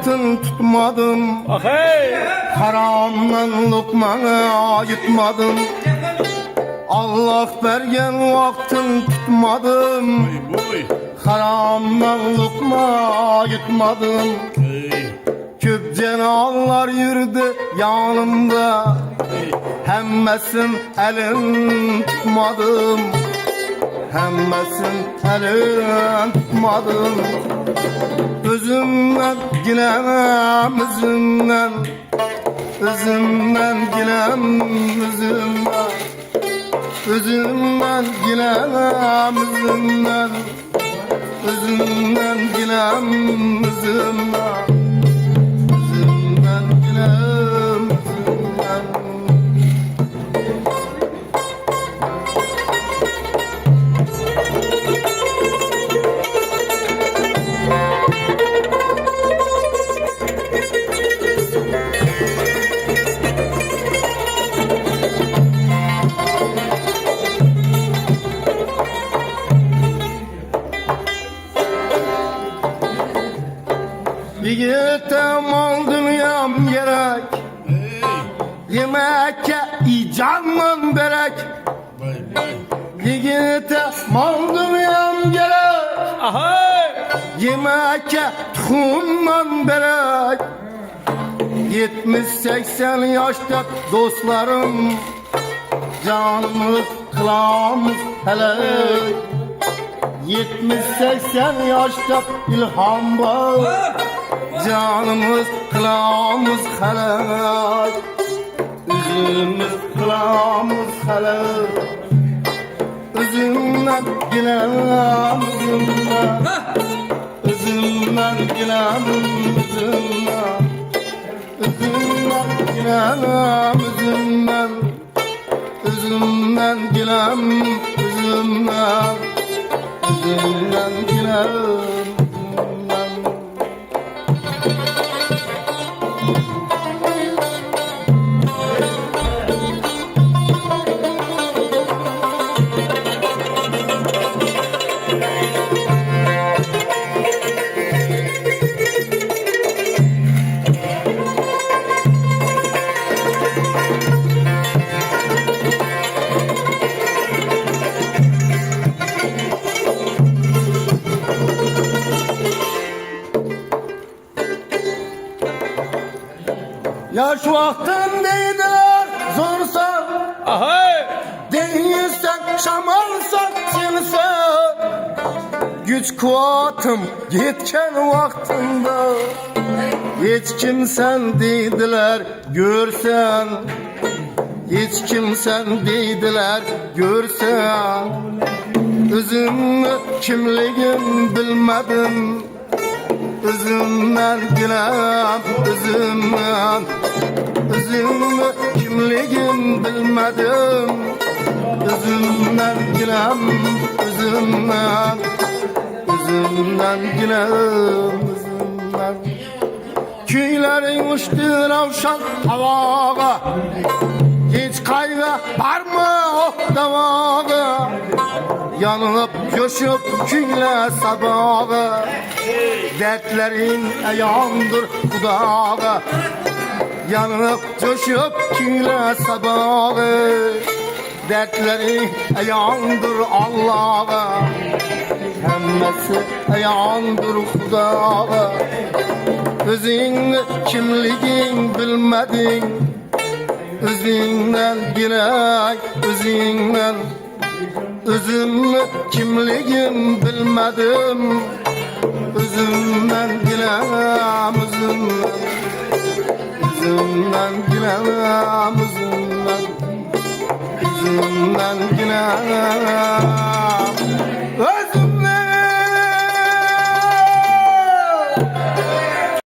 vaktın tutmadım. Haramdan lokmana yutmadım. Allah bergen vaktın tutmadım. Haramdan lokma yutmadım. Köp cenahlar yürüdü yanımda. Hemmesin elin tutmadım. Hemmesin elin tutmadım. Özümden gilem özümden. Özümden gilem özümden. Özümden gilem özümden. Özümden gilem özümden. Özümden gilem özümden. Yiğitim ol dünyam gerek. Yemekke icanım berek. Yiğitim ol dünyam gerek. Yemekke tuhumdan berek. 70-80 yaşta dostlarım canımız kılamız helek. 70-80 yaşta ilham var. Canımız kılamız helak. Üzümüz kılamız helak. Üzümden gilem üzümden. Üzümden gilem üzümden. Üzümden gilem üzümden. Üzümden gilem üzümden. Üzümden gilem üzümden. Yaş vaktin deydiler zorsan. Değilsen şamalsan sensen. Güç kuvvetim yetken vaktinde. Hiç kimsen deydiler görsen. Hiç kimsen deydiler görsen. Özümü kimligim bilmedim. Özümden gilem özümden. Özümü kimligim bilmedim. Özümden gilem özümden. Özümden gilem özümden. Küylerin uçtu ravşan havağa. Hiç kaygı var mı o davağa? Yanıp coşup küyle sabaha. Dertlerin ayağımdır kudağa. Yanıp coşup küyle sabaha. Dertlerin ayağımdır Allah'a. Hemmesi ayağımdır kudağa. Özün kimligin bilmedin. Özünden girey özünden. Özümü kimligim bilmedim. Özümden gilem özümden. Özümden gilem özümden. Özümden gilem.